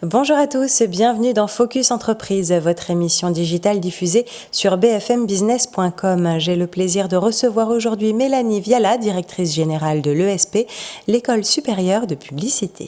Bonjour à tous, bienvenue dans Focus Entreprise, votre émission digitale diffusée sur bfmbusiness.com. J'ai le plaisir de recevoir aujourd'hui Mélanie Viala, directrice générale de l'ESP, l'École supérieure de publicité.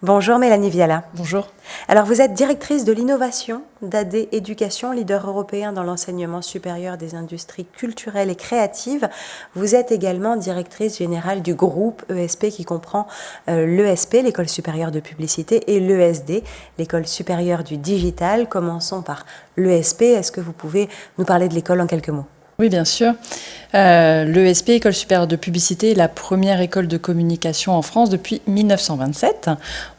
Bonjour Mélanie Viala. Bonjour. Alors vous êtes directrice de l'innovation d'AD Éducation, leader européen dans l'enseignement supérieur des industries culturelles et créatives. Vous êtes également directrice générale du groupe ESP qui comprend l'ESP, l'École supérieure de publicité, et l'ESD, l'École supérieure du digital. Commençons par l'ESP. Est-ce que vous pouvez nous parler de l'école en quelques mots ? Oui, bien sûr. L'ESP, École supérieure de publicité, est la première école de communication en France depuis 1927.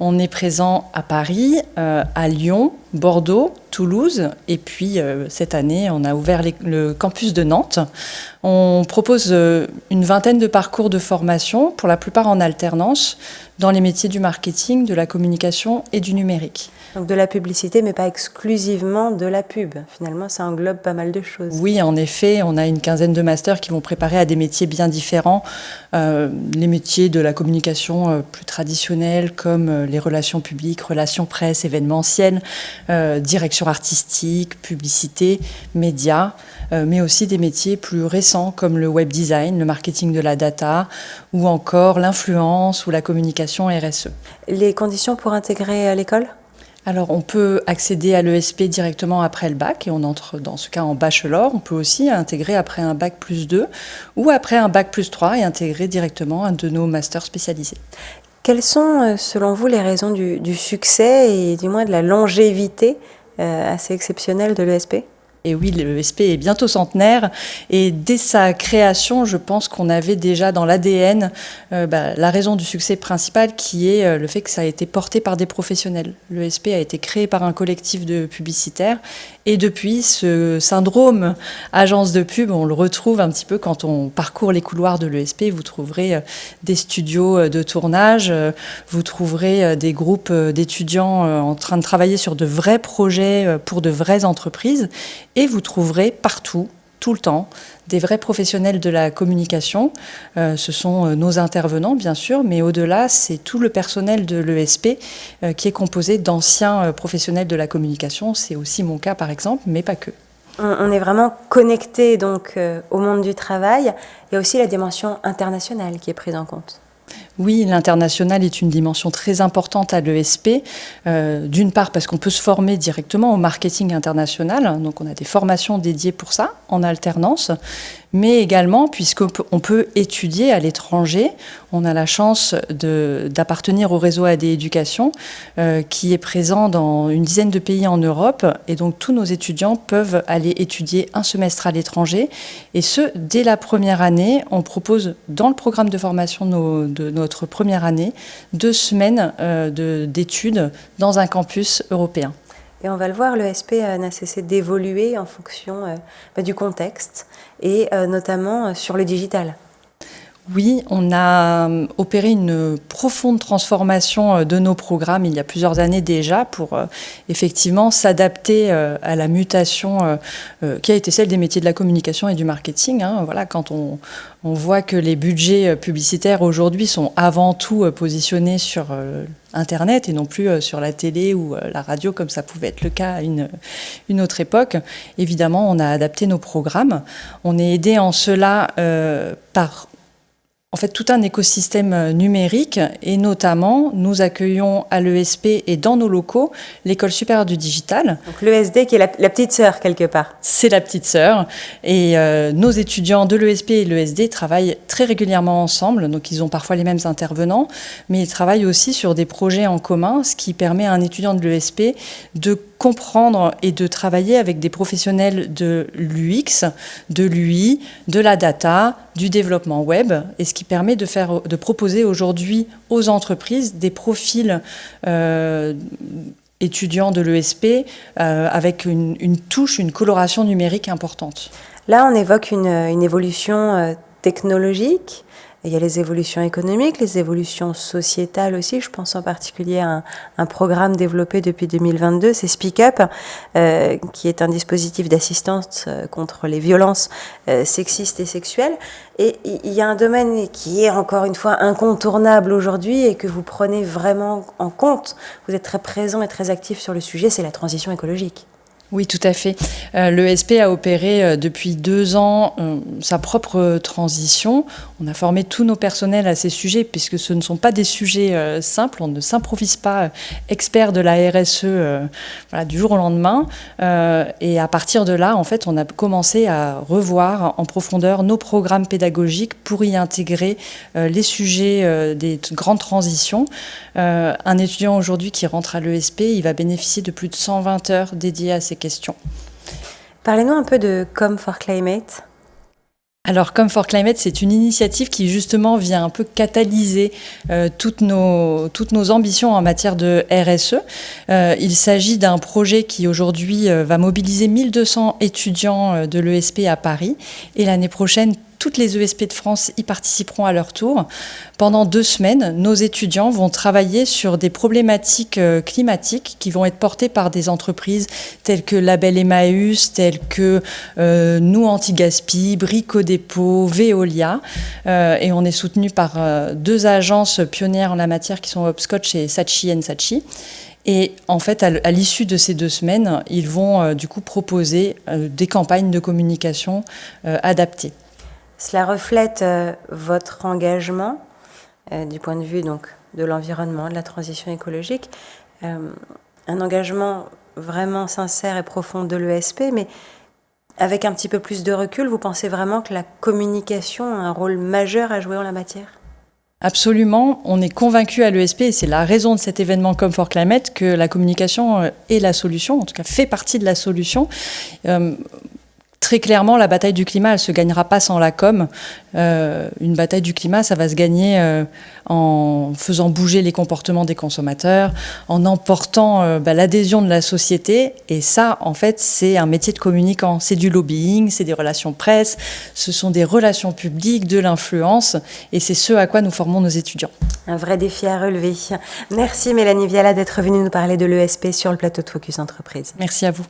On est présent à Paris, à Lyon, Bordeaux, Toulouse, et puis cette année, on a ouvert le campus de Nantes. On propose une vingtaine de parcours de formation, pour la plupart en alternance, dans les métiers du marketing, de la communication et du numérique. Donc de la publicité, mais pas exclusivement de la pub. Finalement, ça englobe pas mal de choses. Oui, en effet, on a une quinzaine de masters qui vont préparer à des métiers bien différents. Les métiers de la communication plus traditionnels, comme les relations publiques, relations presse, événementielles, direction artistique, publicité, médias, mais aussi des métiers plus récents comme le web design, le marketing de la data, ou encore l'influence ou la communication RSE. Les conditions pour intégrer l'école ? Alors, on peut accéder à l'ESP directement après le bac et on entre dans ce cas en bachelor. On peut aussi intégrer après un bac plus 2 ou après un bac plus 3 et intégrer directement un de nos masters spécialisés. Quelles sont, selon vous, les raisons du succès et du moins de la longévité assez exceptionnelle de l'ESP ? Et oui, l'ESP est bientôt centenaire et dès sa création, je pense qu'on avait déjà dans l'ADN la raison du succès principal qui est le fait que ça a été porté par des professionnels. L'ESP a été créé par un collectif de publicitaires et depuis, ce syndrome agence de pub, on le retrouve un petit peu quand on parcourt les couloirs de l'ESP. Vous trouverez des studios de tournage, vous trouverez des groupes d'étudiants en train de travailler sur de vrais projets pour de vraies entreprises. Et vous trouverez partout, tout le temps, des vrais professionnels de la communication. Ce sont nos intervenants, bien sûr, mais au-delà, c'est tout le personnel de l'ESP qui est composé d'anciens professionnels de la communication. C'est aussi mon cas, par exemple, mais pas que. On est vraiment connecté donc au monde du travail. Il y a aussi la dimension internationale qui est prise en compte. Oui, l'international est une dimension très importante à l'ESP. D'une part parce qu'on peut se former directement au marketing international, donc on a des formations dédiées pour ça, en alternance, mais également puisqu'on peut étudier à l'étranger. On a la chance d'appartenir au réseau AD Éducation qui est présent dans une dizaine de pays en Europe, et donc tous nos étudiants peuvent aller étudier un semestre à l'étranger, et ce, dès la première année. On propose dans le programme de formation de notre première année 2 semaines d'études dans un campus européen. Et on va le voir, l'ESP n'a cessé d'évoluer en fonction du contexte et notamment sur le digital. Oui, on a opéré une profonde transformation de nos programmes il y a plusieurs années déjà pour effectivement s'adapter à la mutation qui a été celle des métiers de la communication et du marketing. Voilà, quand on voit que les budgets publicitaires aujourd'hui sont avant tout positionnés sur Internet et non plus sur la télé ou la radio comme ça pouvait être le cas à une autre époque. Évidemment, on a adapté nos programmes. On est aidé en cela par tout un écosystème numérique, et notamment nous accueillons à l'ESP et dans nos locaux l'École supérieure du digital. Donc l'ESD qui est la petite sœur quelque part. C'est la petite sœur, et nos étudiants de l'ESP et l'ESD travaillent très régulièrement ensemble, donc ils ont parfois les mêmes intervenants, mais ils travaillent aussi sur des projets en commun, ce qui permet à un étudiant de l'ESP de comprendre et de travailler avec des professionnels de l'UX, de l'UI, de la data, du développement web, et ce qui permet de proposer aujourd'hui aux entreprises des profils étudiants de l'ESP avec une touche, une coloration numérique importante. Là, on évoque une évolution technologique Il y a les évolutions économiques, les évolutions sociétales aussi. Je pense en particulier à un programme développé depuis 2022, c'est Speak Up, qui est un dispositif d'assistance contre les violences sexistes et sexuelles. Et il y a un domaine qui est encore une fois incontournable aujourd'hui et que vous prenez vraiment en compte. Vous êtes très présent et très actif sur le sujet, c'est la transition écologique. Oui, tout à fait. L'ESP a opéré depuis 2 ans sa propre transition. On a formé tous nos personnels à ces sujets, puisque ce ne sont pas des sujets simples. On ne s'improvise pas expert de la RSE du jour au lendemain. Et à partir de là, en fait, on a commencé à revoir en profondeur nos programmes pédagogiques pour y intégrer les sujets des grandes transitions. Un étudiant aujourd'hui qui rentre à l'ESP, il va bénéficier de plus de 120 heures dédiées à ces questions. Parlez-nous un peu de Come for Climate. Alors, Come for Climate, c'est une initiative qui justement vient un peu catalyser toutes nos ambitions en matière de RSE. Il s'agit d'un projet qui aujourd'hui va mobiliser 1200 étudiants de l'ESP à Paris, et l'année prochaine, toutes les ESP de France y participeront à leur tour. Pendant 2 semaines, nos étudiants vont travailler sur des problématiques climatiques qui vont être portées par des entreprises telles que Label Emmaüs, telles que Nous Anti-Gaspi, Brico-Dépôt, Veolia. Et on est soutenu par 2 agences pionnières en la matière qui sont Hopscotch et Saatchi & Saatchi. Et en fait, à l'issue de ces 2 semaines, ils vont du coup proposer des campagnes de communication adaptées. Cela reflète votre engagement du point de vue donc, de l'environnement, de la transition écologique, un engagement vraiment sincère et profond de l'ESP, mais avec un petit peu plus de recul, vous pensez vraiment que la communication a un rôle majeur à jouer en la matière ? Absolument, on est convaincu à l'ESP, et c'est la raison de cet événement Come for Climate, que la communication est la solution, en tout cas fait partie de la solution. Très clairement, la bataille du climat, elle ne se gagnera pas sans la com. Une bataille du climat, ça va se gagner en faisant bouger les comportements des consommateurs, en emportant l'adhésion de la société. Et ça, en fait, c'est un métier de communicant. C'est du lobbying, c'est des relations presse, ce sont des relations publiques, de l'influence. Et c'est ce à quoi nous formons nos étudiants. Un vrai défi à relever. Merci Mélanie Viala d'être venue nous parler de l'ESP sur le plateau de Focus Entreprise. Merci à vous.